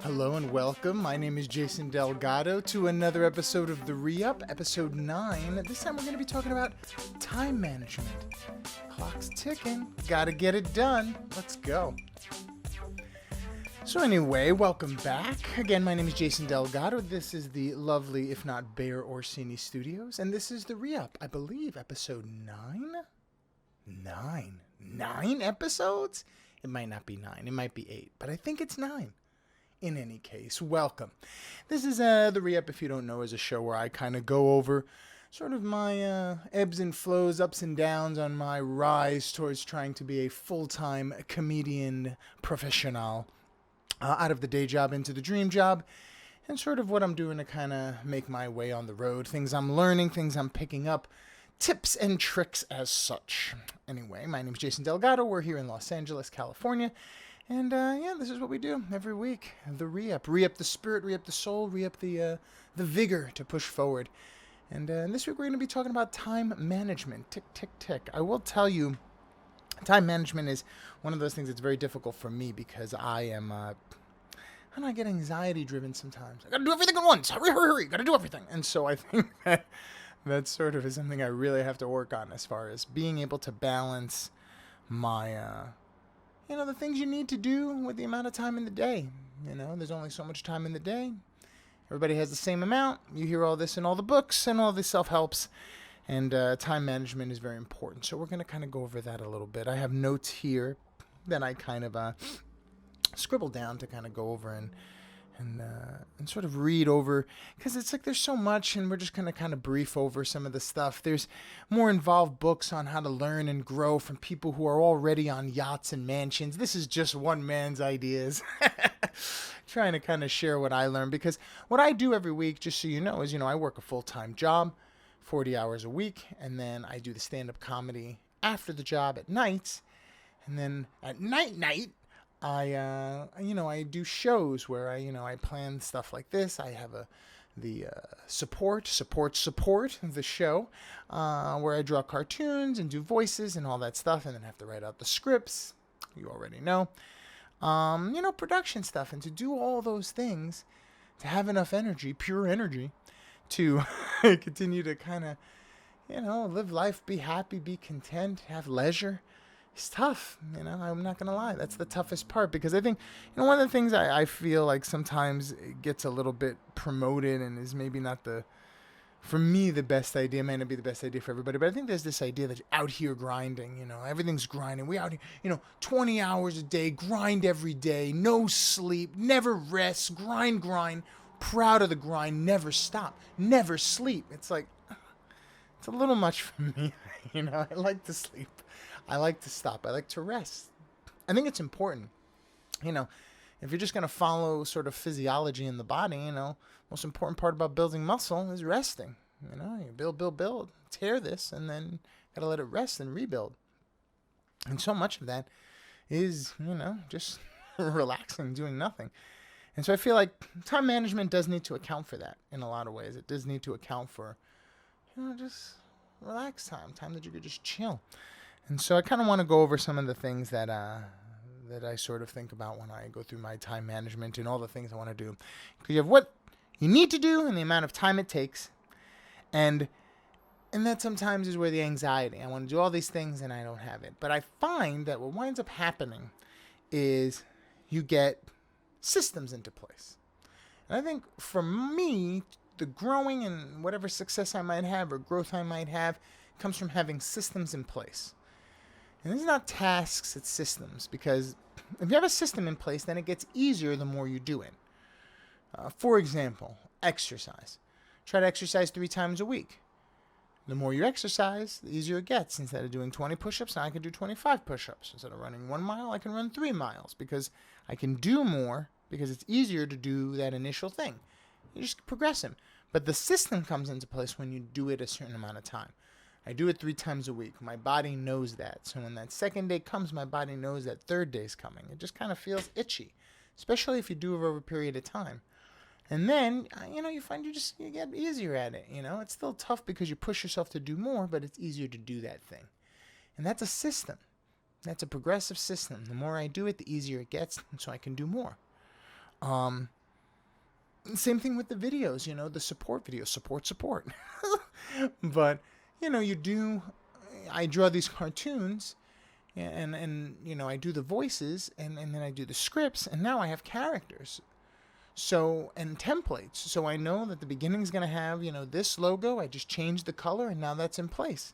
Hello and welcome. My name is Jason Delgado to another episode of the ReUp, episode 9. This time we're going to be talking about time management. Clock's ticking. Gotta get it done. Let's go. So anyway, welcome back. Again, my name is Jason Delgado. This is the lovely, if not Bayer Orsini Studios, and this is the ReUp, I believe, episode 9? 9. 9 episodes? It might not be 9. It might be 8, but I think it's 9. In any case, welcome. This is the ReUp, if you don't know, is a show where I kind of go over sort of my ebbs and flows, ups and downs on my rise towards trying to be a full-time comedian professional out of the day job into the dream job, and sort of what I'm doing to kind of make my way on the road, things I'm learning, things I'm picking up, tips and tricks as such. Anyway, my name is Jason Delgado. We're here in Los Angeles, California. And this is what we do every week. The ReUp. ReUp the spirit, ReUp the soul, ReUp the vigor to push forward. And this week we're going to be talking about time management. Tick, tick, tick. I will tell you, time management is one of those things that's very difficult for me because I get anxiety driven sometimes. I got to do everything at once. Hurry, hurry, hurry. Got to do everything. And so I think that sort of is something I really have to work on as far as being able to balance my... the things you need to do with the amount of time in the day. There's only so much time in the day. Everybody has the same amount. You hear all this in all the books and all the self-helps. And time management is very important. So we're going to kind of go over that a little bit. I have notes here that I kind of scribbled down to kind of go over and sort of read over, because it's like there's so much, and we're just going to kind of brief over some of the stuff. There's more involved books on how to learn and grow from people who are already on yachts and mansions. This is just one man's ideas. Trying to kind of share what I learned, because what I do every week, just so you know, is, I work a full-time job, 40 hours a week, and then I do the stand-up comedy after the job at nights, and then at night, I do shows where I plan stuff like this. I have the support the show, where I draw cartoons and do voices and all that stuff, and then have to write out the scripts. You already know, production stuff, and to do all those things, to have enough energy, pure energy, to continue to kind of, live life, be happy, be content, have leisure. It's tough, I'm not going to lie. That's the toughest part, because I think, one of the things I feel like sometimes it gets a little bit promoted and is maybe not for me, the best idea. It may not be the best idea for everybody, but I think there's this idea that you're out here grinding, everything's grinding. We out here, 20 hours a day, grind every day, no sleep, never rest, grind, proud of the grind, never stop, never sleep. It's like, it's a little much for me, I like to sleep. I like to stop. I like to rest. I think it's important. If you're just going to follow sort of physiology in the body, most important part about building muscle is resting. You build, tear this, and then got to let it rest and rebuild. And so much of that is, just relaxing, doing nothing. And so I feel like time management does need to account for that in a lot of ways. It does need to account for, just relax time that you could just chill. And so I kind of want to go over some of the things that I sort of think about when I go through my time management and all the things I want to do. Because you have what you need to do and the amount of time it takes. And that sometimes is where the anxiety. I want to do all these things and I don't have it. But I find that what winds up happening is you get systems into place. And I think for me, the growing and whatever success I might have or growth I might have comes from having systems in place. And this is not tasks, it's systems. Because if you have a system in place, then it gets easier the more you do it. For example, exercise. Try to exercise 3 times a week. The more you exercise, the easier it gets. Instead of doing 20 push-ups, now I can do 25 push-ups. Instead of running 1 mile, I can run 3 miles. Because I can do more, because it's easier to do that initial thing. You're just progressing. But the system comes into place when you do it a certain amount of time. I do it 3 times a week. My body knows that. So when that second day comes, my body knows that third day's coming. It just kind of feels itchy, especially if you do it over a period of time. And then, you find you get easier at it. It's still tough because you push yourself to do more, but it's easier to do that thing. And that's a system. That's a progressive system. The more I do it, the easier it gets, and so I can do more. Same thing with the videos, the support videos, support. But, I draw these cartoons and I do the voices and then I do the scripts and now I have characters. So, and templates. So I know that the beginning is going to have, this logo. I just changed the color and now that's in place.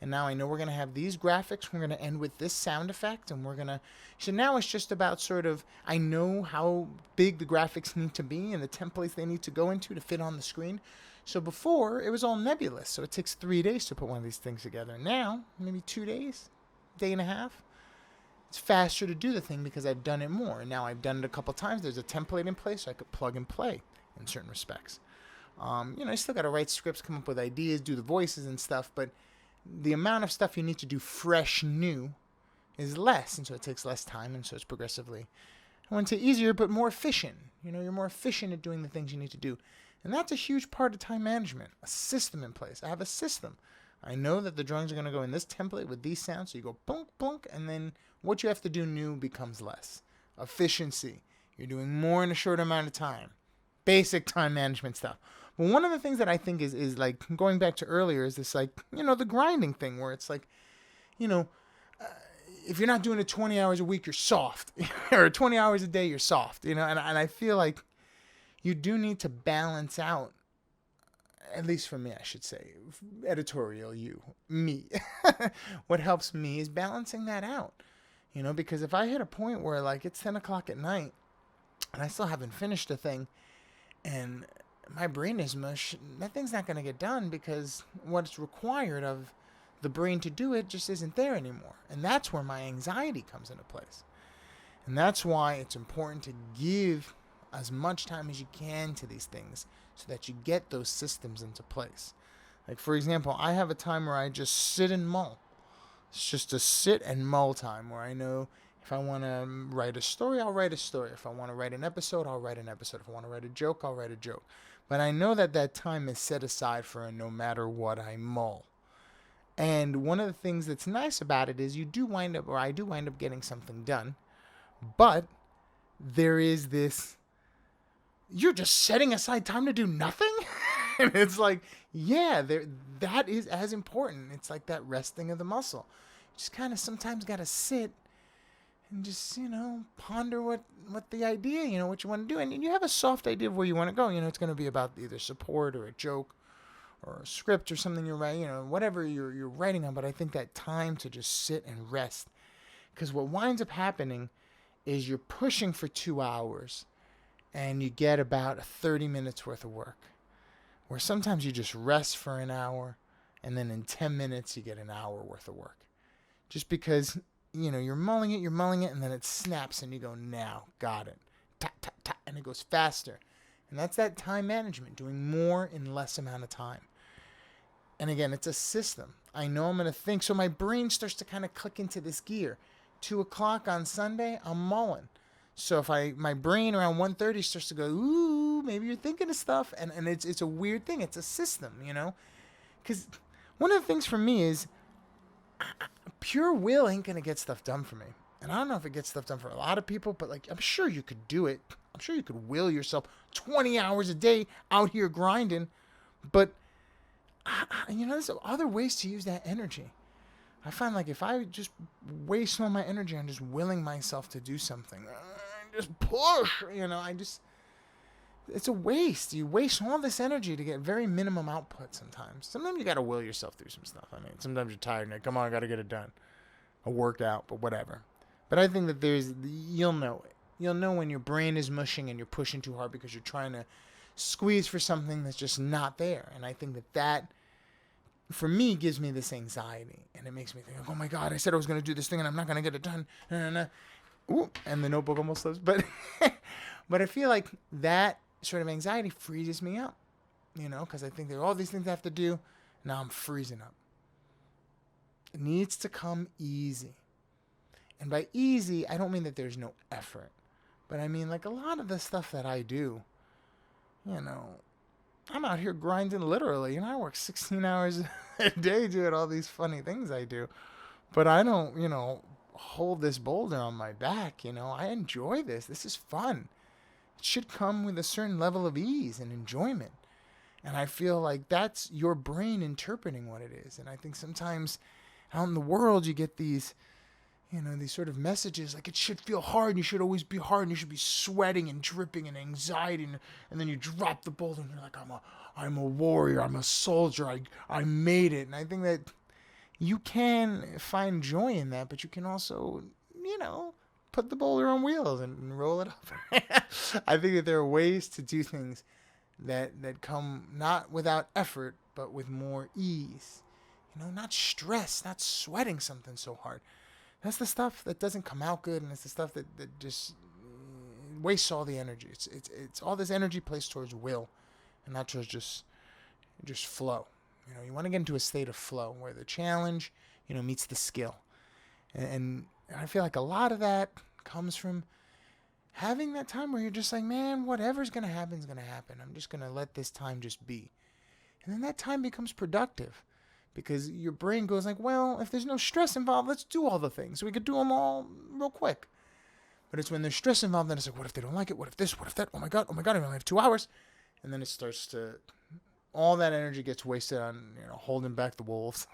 And now I know we're going to have these graphics. We're going to end with this sound effect. And so now it's just about sort of, I know how big the graphics need to be and the templates they need to go into to fit on the screen. So before, it was all nebulous. So it takes 3 days to put one of these things together. Now, maybe 2 days, day and a half. It's faster to do the thing because I've done it more. And now I've done it a couple times. There's a template in place, so I could plug and play in certain respects. I still got to write scripts, come up with ideas, do the voices and stuff, but the amount of stuff you need to do fresh, new, is less, and so it takes less time, and so it's progressively, I wouldn't say easier, but more efficient. You're more efficient at doing the things you need to do. And that's a huge part of time management, a system in place. I have a system. I know that the drawings are going to go in this template with these sounds, so you go plunk, plunk, and then what you have to do new becomes less. Efficiency. You're doing more in a short amount of time. Basic time management stuff. But one of the things that I think is like, going back to earlier, is this, like, the grinding thing where it's like, if you're not doing it 20 hours a week, you're soft. Or 20 hours a day, you're soft. And I feel like you do need to balance out, at least for me, I should say, editorial me. What helps me is balancing that out. Because if I hit a point where, like, it's 10 o'clock at night and I still haven't finished a thing and my brain is mush, that thing's not going to get done because what's required of the brain to do it just isn't there anymore. And that's where my anxiety comes into place. And that's why it's important to give as much time as you can to these things so that you get those systems into place. Like, for example, I have a time where I just sit and mull. It's just a sit and mull time where I know if I want to write a story, I'll write a story. If I want to write an episode, I'll write an episode. If I want to write a joke, I'll write a joke. But I know that that time is set aside for a no matter what I mull. And one of the things that's nice about it is I do wind up getting something done. But there is this, you're just setting aside time to do nothing? And it's like, yeah, that is as important. It's like that resting of the muscle. You just kind of sometimes got to sit and just, ponder what the idea, what you want to do. And you have a soft idea of where you want to go. It's going to be about either support or a joke or a script or something you're writing, whatever you're writing on. But I think that time to just sit and rest, because what winds up happening is you're pushing for 2 hours and you get about 30 minutes worth of work, where sometimes you just rest for an hour and then in 10 minutes you get an hour worth of work. Just because, you're mulling it, and then it snaps and you go, now, got it. Tap, tap, tap, and it goes faster. And that's that time management, doing more in less amount of time. And again, it's a system. I know I'm going to think, so my brain starts to kind of click into this gear. 2 o'clock on Sunday, I'm mulling. So if my brain around 1:30 starts to go, ooh, maybe you're thinking of stuff. And it's a weird thing. It's a system, Because one of the things for me is pure will ain't going to get stuff done for me. And I don't know if it gets stuff done for a lot of people, but I'm sure you could do it. I'm sure you could will yourself 20 hours a day out here grinding. But, there's other ways to use that energy. I find if I just waste all my energy on just willing myself to do something, just push, it's a waste. You waste all this energy to get very minimum output sometimes. Sometimes you got to will yourself through some stuff. Sometimes you're tired and come on, I got to get it done. A workout, but whatever. But I think that you'll know it. You'll know when your brain is mushing and you're pushing too hard because you're trying to squeeze for something that's just not there. And I think that for me, gives me this anxiety. And it makes me think, oh my God, I said I was going to do this thing and I'm not going to get it done. Ooh, and the notebook almost slips. But I feel like that sort of anxiety freezes me up, because I think there are all these things I have to do. Now I'm freezing up. It needs to come easy. And by easy, I don't mean that there's no effort. But I mean, a lot of the stuff that I do, I'm out here grinding literally. I work 16 hours a day doing all these funny things I do. But I don't, hold this boulder on my back. I enjoy this. This is fun. should come with a certain level of ease and enjoyment. And I feel like that's your brain interpreting what it is. And I think sometimes out in the world you get these, these sort of messages like it should feel hard, and you should always be hard, and you should be sweating and dripping and anxiety, and then you drop the boulder and you're like, I'm a warrior, I'm a soldier, I made it. And I think that you can find joy in that, but you can also, put the boulder on wheels and roll it up. I think that there are ways to do things that come not without effort, but with more ease. Not stress, not sweating something so hard. That's the stuff that doesn't come out good, and it's the stuff that just wastes all the energy. It's all this energy placed towards will, and not towards just flow. You want to get into a state of flow where the challenge, meets the skill. And I feel like a lot of that comes from having that time where you're just like, man, whatever's going to happen is going to happen. I'm just going to let this time just be. And then that time becomes productive because your brain goes like, well, if there's no stress involved, let's do all the things. We could do them all real quick. But it's when there's stress involved, then it's like, what if they don't like it? What if this? What if that? Oh my God, I only have 2 hours. And then it starts to, all that energy gets wasted on, holding back the wolves.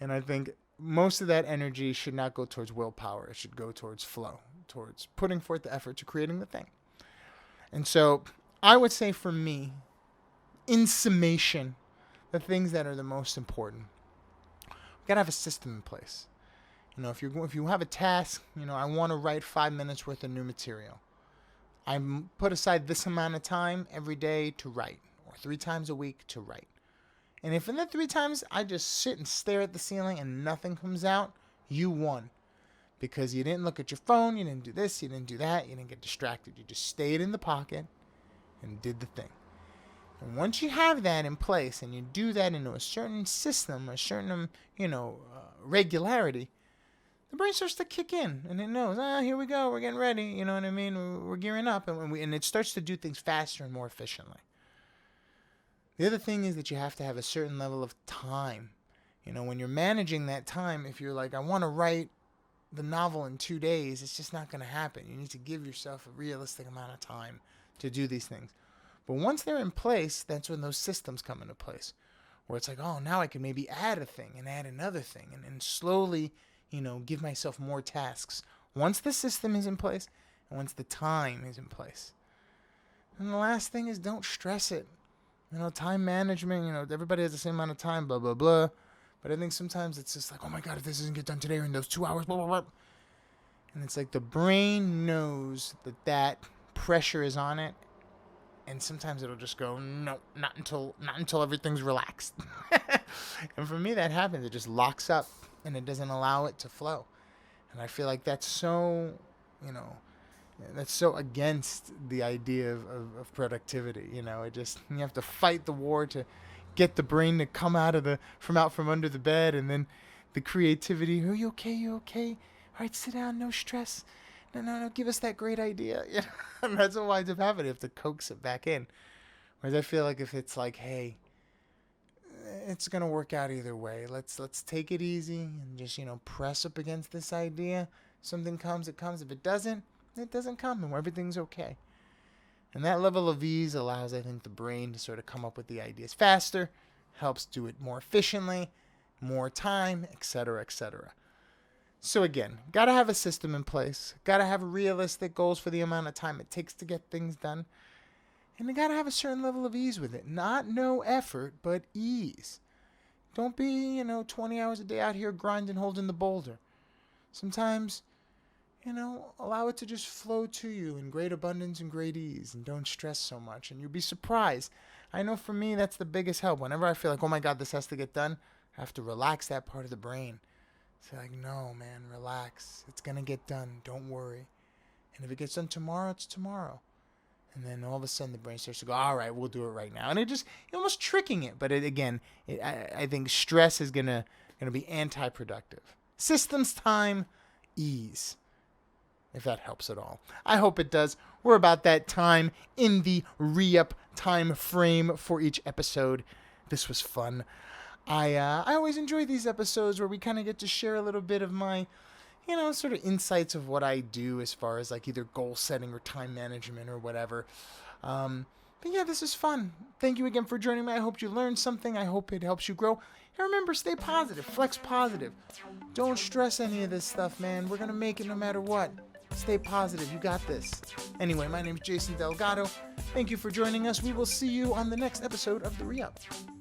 And I think most of that energy should not go towards willpower. It should go towards flow, towards putting forth the effort to creating the thing. And so I would say for me, in summation, the things that are the most important, we got to have a system in place. If you have a task, I want to write 5 minutes worth of new material. I put aside this amount of time every day to write, or 3 times a week to write. And if in the 3 times I just sit and stare at the ceiling and nothing comes out, you won. Because you didn't look at your phone, you didn't do this, you didn't do that, you didn't get distracted. You just stayed in the pocket and did the thing. And once you have that in place and you do that into a certain system, a certain, regularity, the brain starts to kick in and it knows, here we go, we're getting ready, you know what I mean? We're gearing up, and it starts to do things faster and more efficiently. The other thing is that you have to have a certain level of time. When you're managing that time, if you're like, I want to write the novel in 2 days, it's just not going to happen. You need to give yourself a realistic amount of time to do these things. But once they're in place, that's when those systems come into place. Where it's like, oh, now I can maybe add a thing and add another thing and slowly, give myself more tasks. Once the system is in place and once the time is in place. And the last thing is don't stress it. Time management, everybody has the same amount of time, blah, blah, blah. But I think sometimes it's just like, oh my God, if this doesn't get done today or in those 2 hours, blah, blah, blah. And it's like the brain knows that pressure is on it. And sometimes it'll just go, no, not until everything's relaxed. And for me, that happens. It just locks up and it doesn't allow it to flow. And I feel like that's so, that's so against the idea of productivity. You have to fight the war to get the brain to come out from under the bed, and then the creativity. Are you okay? You okay? All right, sit down. No stress. No, give us that great idea. And that's what winds up happening. You have to coax it back in. Whereas I feel like if it's like, hey, it's gonna work out either way. Let's take it easy and just press up against this idea. Something comes, it comes. If it doesn't come, and everything's okay. And that level of ease allows, I think, the brain to sort of come up with the ideas faster, helps do it more efficiently, more time, etc., etc. So again, got to have a system in place. Got to have realistic goals for the amount of time it takes to get things done. And you got to have a certain level of ease with it. Not no effort, but ease. Don't be, 20 hours a day out here grinding, holding the boulder. Sometimes, allow it to just flow to you in great abundance and great ease, and don't stress so much. And you'll be surprised. I know for me, that's the biggest help. Whenever I feel like, oh my God, this has to get done, I have to relax that part of the brain. Say like, no, man, relax. It's going to get done. Don't worry. And if it gets done tomorrow, it's tomorrow. And then all of a sudden the brain starts to go, all right, we'll do it right now. And you're almost tricking it. But I think stress is going to be anti-productive. Systems, time, ease. If that helps at all. I hope it does. We're about that time in the ReUp time frame for each episode. This was fun. I always enjoy these episodes where we kind of get to share a little bit of my, sort of insights of what I do as far as like either goal setting or time management or whatever. But yeah, this is fun. Thank you again for joining me. I hope you learned something. I hope it helps you grow. And remember, stay positive, flex positive. Don't stress any of this stuff, man. We're going to make it no matter what. Stay positive. You got this. Anyway, my name is Jason Delgado. Thank you for joining us. We will see you on the next episode of the ReUp.